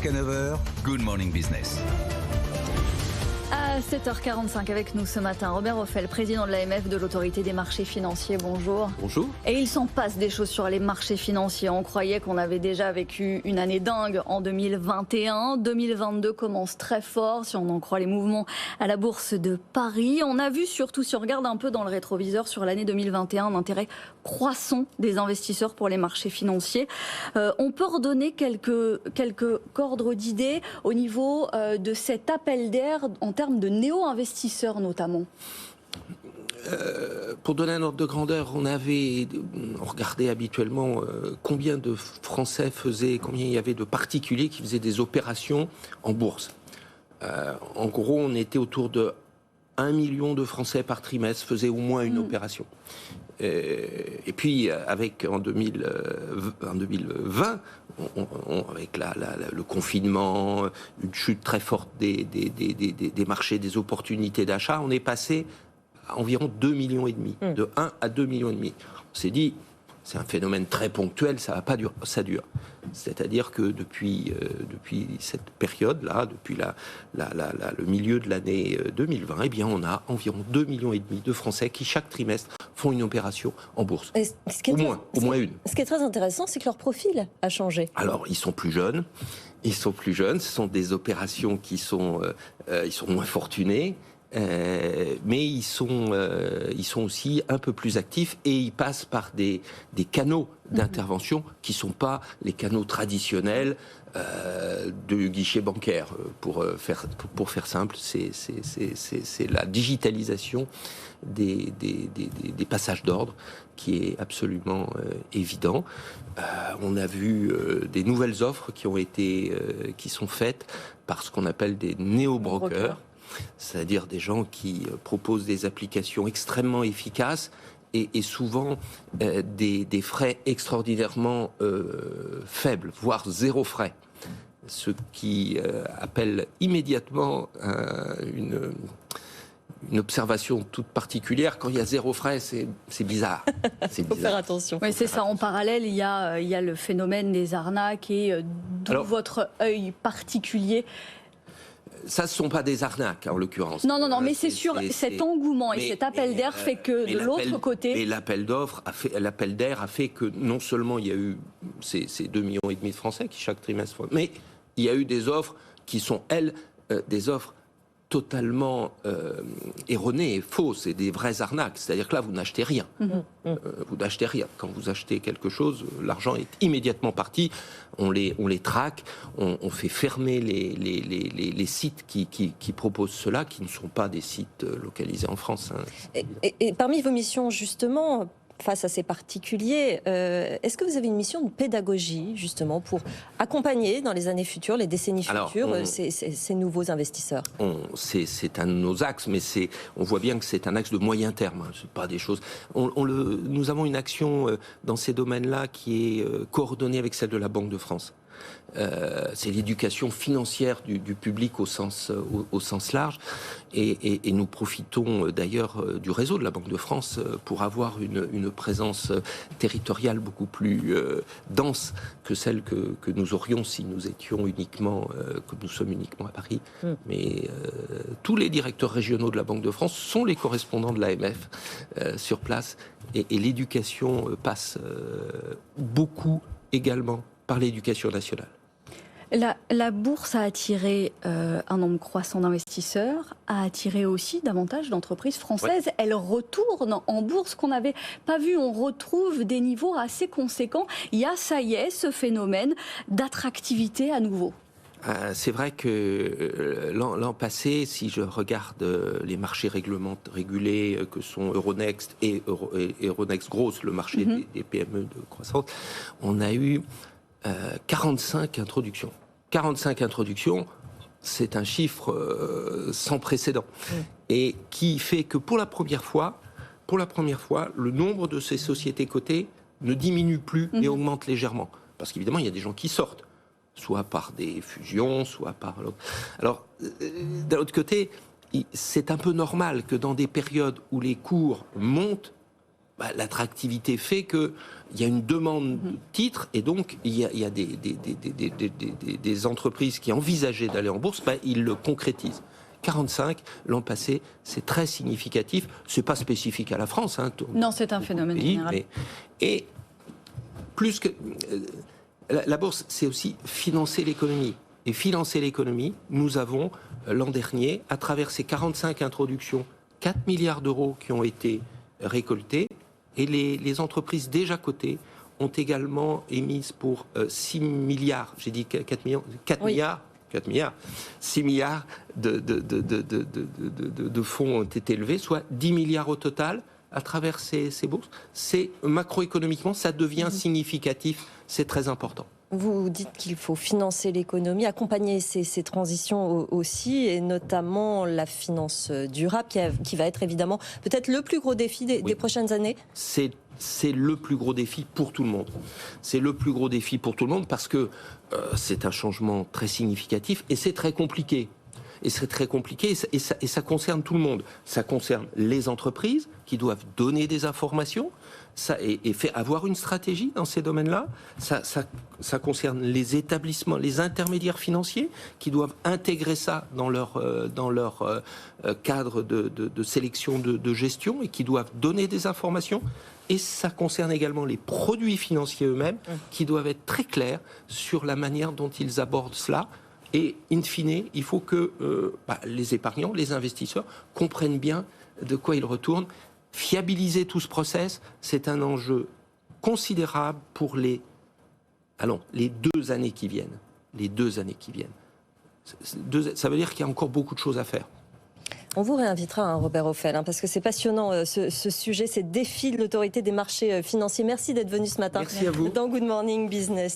Jusqu'à 9h, Good Morning Business. À 7h45 avec nous ce matin, Robert Ophèle, président de l'AMF, de l'Autorité des marchés financiers. Bonjour. Bonjour. Et il s'en passe des choses sur les marchés financiers. On croyait qu'on avait déjà vécu une année dingue en 2021. 2022 commence très fort, si on en croit les mouvements à la bourse de Paris. On a vu surtout, si on regarde un peu dans le rétroviseur sur l'année 2021, un intérêt croissant des investisseurs pour les marchés financiers. On peut redonner quelques ordres d'idées au niveau de cet appel d'air en termes de néo-investisseurs notamment. Pour donner un ordre de grandeur, on regardait habituellement combien de Français combien il y avait de particuliers qui faisaient des opérations en bourse. En gros, on était autour de 1 million de Français par trimestre faisaient au moins une opération. Et puis, en 2020, avec le confinement, une chute très forte des marchés, des opportunités d'achat, on est passé à environ 2,5 millions, de 1 à 2,5 millions. On s'est dit, c'est un phénomène très ponctuel, ça va pas durer, ça dure. C'est-à-dire que depuis cette période-là, depuis le milieu de l'année 2020, eh bien, on a environ 2,5 millions de Français qui, chaque trimestre, font une opération en bourse. Au moins une. Ce qui est très intéressant, c'est que leur profil a changé. Alors, ils sont plus jeunes. Ce sont des opérations qui sont moins fortunées. Mais ils sont aussi un peu plus actifs et ils passent par des canaux d'intervention qui sont pas les canaux traditionnels de guichet bancaire. Pour faire simple, c'est la digitalisation des passages d'ordre qui est absolument évident. On a vu des nouvelles offres qui sont faites par ce qu'on appelle des néo-brokers. C'est-à-dire des gens qui proposent des applications extrêmement efficaces et souvent des frais extraordinairement faibles, voire zéro frais. Ce qui appelle immédiatement une observation toute particulière. Quand il y a zéro frais, c'est bizarre. Il faut faire attention. Oui, c'est ça. En parallèle, il y a le phénomène des arnaques et d'où votre œil particulier. Ça, ce ne sont pas des arnaques, en l'occurrence. Non, mais c'est sûr, cet engouement et cet appel d'air fait que de l'autre côté... Et l'appel d'air a fait que non seulement il y a eu ces 2,5 millions de Français qui chaque trimestre font, mais il y a eu des offres qui sont, elles, des offres totalement erronées et fausses et des vraies arnaques. C'est-à-dire que là, vous n'achetez rien. Vous n'achetez rien. Quand vous achetez quelque chose, l'argent est immédiatement parti. On les traque. On fait fermer les sites qui proposent cela, qui ne sont pas des sites localisés en France. Et parmi vos missions, justement, face à ces particuliers, est-ce que vous avez une mission de pédagogie, justement, pour accompagner dans les années futures, les décennies futures, ces nouveaux investisseurs ? C'est un de nos axes, mais on voit bien que c'est un axe de moyen terme. C'est pas des choses... Nous avons une action dans ces domaines-là qui est coordonnée avec celle de la Banque de France. C'est l'éducation financière du public au sens large et nous profitons d'ailleurs du réseau de la Banque de France pour avoir une présence territoriale beaucoup plus dense que celle que nous aurions si nous étions que nous sommes uniquement à Paris. Mais tous les directeurs régionaux de la Banque de France sont les correspondants de l'AMF sur place et l'éducation passe beaucoup également par l'éducation nationale. La bourse a attiré un nombre croissant d'investisseurs, a attiré aussi davantage d'entreprises françaises. Ouais. Elles retournent en bourse qu'on n'avait pas vu. On retrouve des niveaux assez conséquents. Il y a, ça y est, ce phénomène d'attractivité à nouveau. C'est vrai que l'an passé, si je regarde les marchés régulés que sont Euronext et Euronext Gross, le marché des PME de croissance, on a eu 45 introductions. 45 introductions, c'est un chiffre sans précédent. Et qui fait que pour la première fois, le nombre de ces sociétés cotées ne diminue plus et augmente légèrement. Parce qu'évidemment, il y a des gens qui sortent, soit par des fusions, soit par l'autre. Alors, d'un autre côté, c'est un peu normal que dans des périodes où les cours montent, l'attractivité fait qu'il y a une demande de titres et donc il y a des entreprises qui envisageaient d'aller en bourse, ils le concrétisent. 45 l'an passé, c'est très significatif. C'est pas spécifique à la France. Non, c'est un phénomène général. Et plus que la bourse, c'est aussi financer l'économie. Et financer l'économie, nous avons l'an dernier, à travers ces 45 introductions, 4 milliards d'euros qui ont été récoltés. Et les entreprises déjà cotées ont également émises pour 6 milliards. J'ai dit 4 millions, 4 milliards. 4 milliards, 6 milliards de fonds ont été levés, soit 10 milliards au total à travers ces bourses. C'est macroéconomiquement, ça devient significatif, c'est très important. Vous dites qu'il faut financer l'économie, accompagner ces transitions aussi, et notamment la finance durable, qui va être évidemment peut-être le plus gros défi des prochaines années. C'est le plus gros défi pour tout le monde. C'est le plus gros défi pour tout le monde parce que c'est un changement très significatif et c'est très compliqué. Et c'est très compliqué et ça concerne tout le monde. Ça concerne les entreprises qui doivent donner des informations et avoir une stratégie dans ces domaines-là. Ça concerne les établissements, les intermédiaires financiers qui doivent intégrer ça dans leur cadre de sélection de gestion et qui doivent donner des informations. Et ça concerne également les produits financiers eux-mêmes qui doivent être très clairs sur la manière dont ils abordent cela. Et in fine, il faut que les épargnants, les investisseurs comprennent bien de quoi ils retournent. Fiabiliser tout ce process, c'est un enjeu considérable pour les 2 années qui viennent. Les 2 années qui viennent. Ça veut dire qu'il y a encore beaucoup de choses à faire. On vous réinvitera, Robert Ophel, parce que c'est passionnant ce sujet, ces défis de l'autorité des marchés financiers. Merci d'être venu ce matin. Merci à vous. Dans Good Morning Business.